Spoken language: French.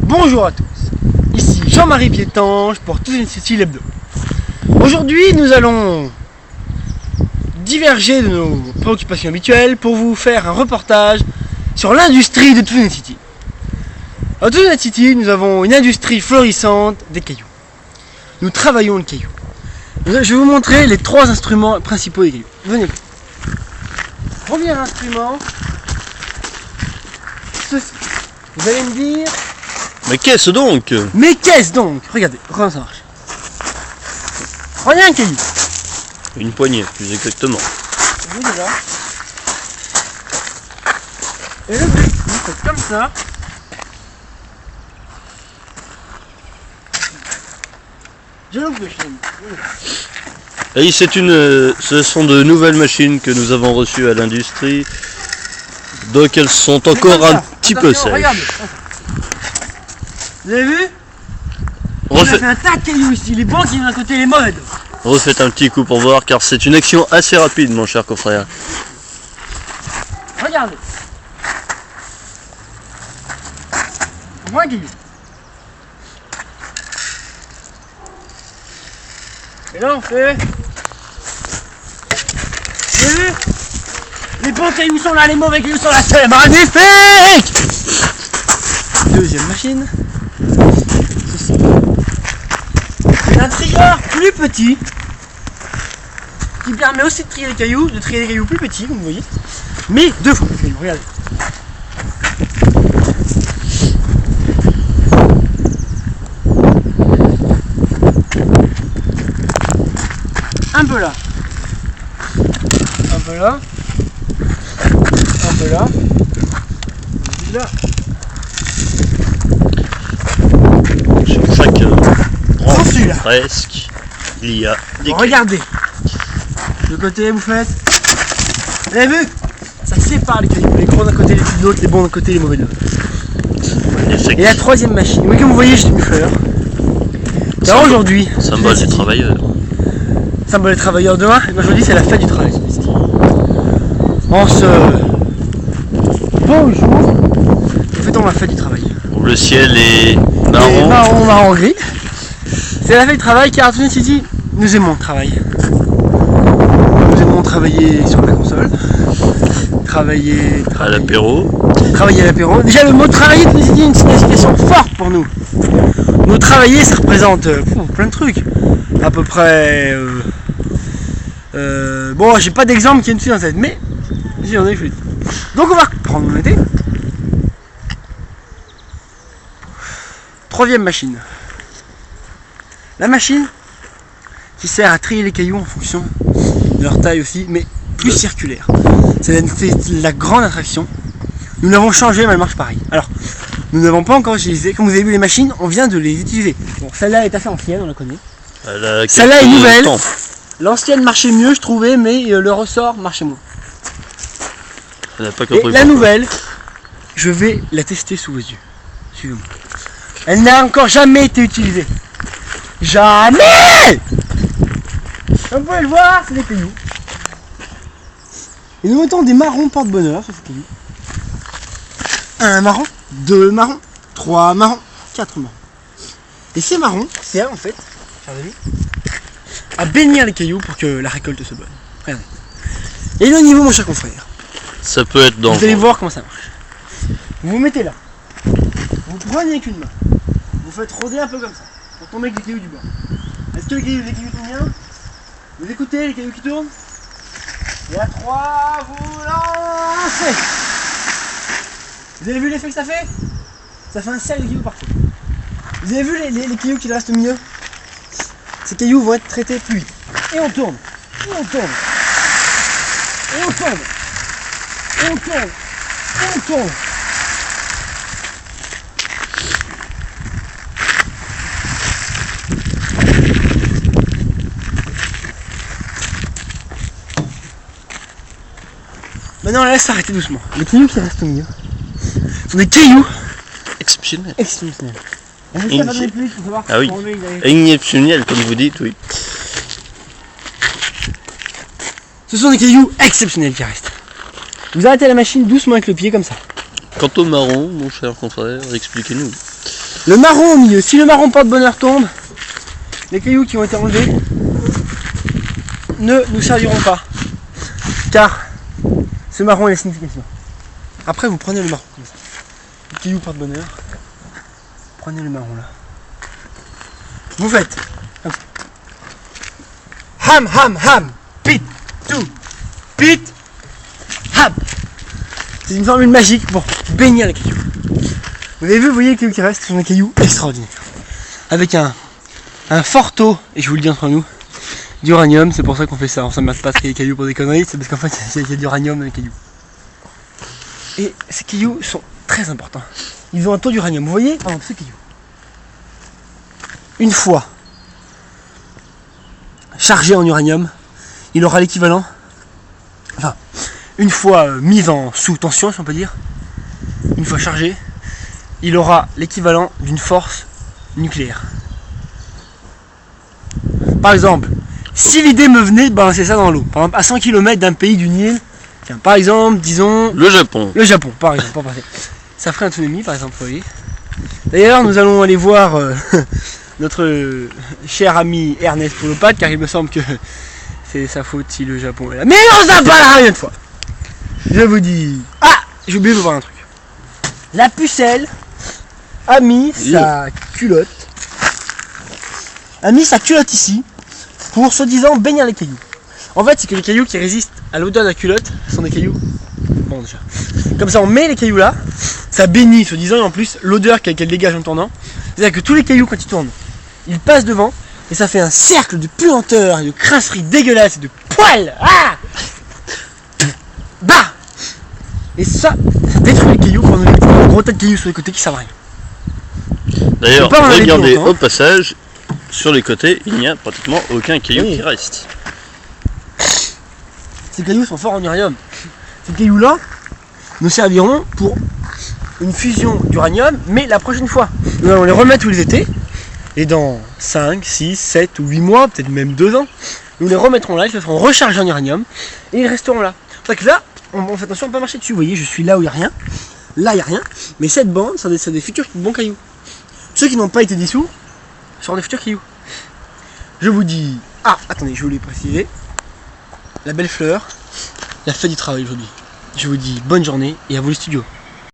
Bonjour à tous, ici Jean-Marie Piétange pour Tous Inutiles Hebdo. Aujourd'hui nous allons diverger de nos préoccupations habituelles pour vous faire un reportage sur l'industrie de Toon City. À Toon City, nous avons une industrie florissante des cailloux. Nous travaillons le caillou. Je vais vous montrer les trois instruments principaux des cailloux. Venez. Premier instrument, ceci. Vous allez me dire... Mais qu'est-ce donc? Mais qu'est-ce donc? Regardez, comment ça marche. Prenez un caillou. Une poignée, plus exactement. Oui, déjà. Et le but, vous faites comme ça. Je l'ouvre, Et ce sont de nouvelles machines que nous avons reçues à l'industrie. Donc elles sont encore un petit peu sèches. Regardez. Vous avez vu? On a fait un tas de cailloux ici, les bons qui viennent d'un côté, les mauvais. Refaites un petit coup pour voir, car c'est une action assez rapide, mon cher confrère. Regardez. On voit un caillou. Et là on fait... Vous avez vu? Les bons cailloux sont là, les mauvais cailloux sont là, c'est magnifique! Deuxième machine. Ceci. C'est un trieur plus petit qui permet aussi de trier les cailloux, plus petits, comme vous voyez, mais deux fois plus petits. Regardez. Un peu là. Un peu là. Un peu là. Là. Sur chaque rang, Celui-là. presque, il y a des Regardez. De côté, vous faites. Vous avez vu? Ça sépare les cailloux. Les gros d'un côté, les petits de l'autre, les bons d'un côté, les mauvais de l'autre. Et la troisième machine. Oui, comme vous voyez, j'ai mis fleurs. Alors aujourd'hui. Symbole des travailleurs. Symbole des travailleurs demain. Et aujourd'hui, c'est la fête du travail. En ce beau jour, nous fêtons la fête du travail. Où le ciel est marron. Marron, gris. C'est la fête du travail car à Toon City, nous aimons le travail. Nous aimons travailler sur la console, travailler À l'apéro. Travailler à l'apéro. Déjà le mot travailler Toon City est une signification forte pour nous. Nous travailler, ça représente plein de trucs. À peu près... bon, j'ai pas d'exemple qui me suit dans la tête, mais j'en ai fait. Donc on va prendre mon été. Troisième machine. La machine qui sert à trier les cailloux en fonction de leur taille aussi, mais plus circulaire. C'est la grande attraction. Nous l'avons changé, mais elle marche pareil. Alors, nous n'avons pas encore utilisé. Comme vous avez vu les machines, on vient de les utiliser. Bon, celle-là est assez ancienne, on la connaît. Celle-là est nouvelle. L'ancienne marchait mieux, je trouvais, mais le ressort marchait moins. Et la nouvelle, je vais la tester sous vos yeux. Suivez-moi. Elle n'a encore jamais été utilisée. Jamais! Comme vous pouvez le voir, c'est des cailloux. Et nous mettons des marrons porte-bonheur sur ces cailloux. Un marron, deux marrons, trois marrons, quatre marrons. Et ces marrons servent en fait, chers amis, à bénir les cailloux pour que la récolte soit bonne. Regardez. Et le niveau, mon cher confrère. Ça peut être dangereux. Vous allez voir comment ça marche. Vous vous mettez là. Vous prenez avec une main. Vous faites rôder un peu comme ça. Pour tomber avec les cailloux du bord. Est-ce que les cailloux tournent bien? Vous écoutez les cailloux qui tournent? Et à 3, vous lancez. Vous avez vu l'effet que ça fait? Ça fait un cercle de cailloux partout. Vous avez vu les cailloux qui restent au milieu? Ces cailloux vont être traités plus vite. Et on tourne. Et on tourne. Et on tourne. Et on tourne. Et on tourne. Maintenant, on la laisse s'arrêter doucement. Les cailloux qui restent au milieu sont des cailloux exceptionnels. Ah oui, exceptionnel comme vous dites, oui. Ce sont des cailloux exceptionnels qui restent. Vous arrêtez la machine doucement avec le pied comme ça. Quant au marron, mon cher confrère, expliquez-nous. Le marron au milieu. Si le marron porte-bonheur tombe, les cailloux qui ont été enlevés ne nous serviront pas. Car ce marron est la signification. Après, vous prenez le marron comme ça. Le caillou porte-bonheur. Prenez le marron là. Vous faites comme ça. Ham, ham, ham. Pit, tout. Pit, ham. C'est une formule magique pour bénir les cailloux. Vous avez vu, vous voyez les cailloux qui restent, ce sont des cailloux extraordinaires. Avec un fort taux, et je vous le dis entre nous, d'uranium, c'est pour ça qu'on fait ça. On s'emmerde pas les cailloux pour des conneries, c'est parce qu'en fait il y a d'uranium dans les cailloux. Et ces cailloux sont très importants. Ils ont un taux d'uranium. Vous voyez, par exemple, ce caillou. Une fois chargé en uranium, il aura l'équivalent, enfin, une fois mis en sous tension, si on peut dire, une fois chargé, il aura l'équivalent d'une force nucléaire. Par exemple, si l'idée me venait de balancer ça dans l'eau, par exemple à 100 km d'un pays d'une île, tiens, par exemple, disons... Le Japon. Le Japon, par exemple, pour passer. Ça ferait un tsunami, par exemple, vous voyez. D'ailleurs, nous allons aller voir notre cher ami Ernest Poulopade, car il me semble que c'est sa faute si le Japon est là. Mais on s'en parlera une fois. Je vous dis... Ah, j'ai oublié de vous voir un truc. La pucelle a mis sa culotte. A mis sa culotte ici pour soi-disant bénir les cailloux. En fait, c'est que les cailloux qui résistent à l'odeur de la culotte sont des cailloux. Bon, déjà. Comme ça, on met les cailloux là, ça bénit, soi-disant, et en plus, l'odeur qu'elle dégage en tournant. C'est-à-dire que tous les cailloux, quand ils tournent, ils passent devant, et ça fait un cercle de puanteur et de crasserie dégueulasse et de poils. Ah, bah. Et ça détruit les cailloux quand on a des gros tas de cailloux sur les côtés qui servent à rien. D'ailleurs, regardez au passage, sur les côtés, il n'y a pratiquement aucun caillou qui reste. Ces cailloux sont forts en uranium. Ces cailloux-là nous serviront pour une fusion d'uranium, mais la prochaine fois. Nous allons les remettre où ils étaient, et dans 5, 6, 7 ou 8 mois, peut-être même 2 ans, nous les remettrons là, ils se feront recharger en uranium, et ils resteront là. C'est pour ça que là, on fait attention à ne pas marcher dessus. Vous voyez, je suis là où il n'y a rien, là il n'y a rien, mais cette bande, c'est des futurs bons cailloux. Ceux qui n'ont pas été dissous sont des futurs cailloux. Je vous dis... Ah, attendez, je voulais préciser. La belle fleur, la fête du travail aujourd'hui. Je vous dis bonne journée et à vous les studios.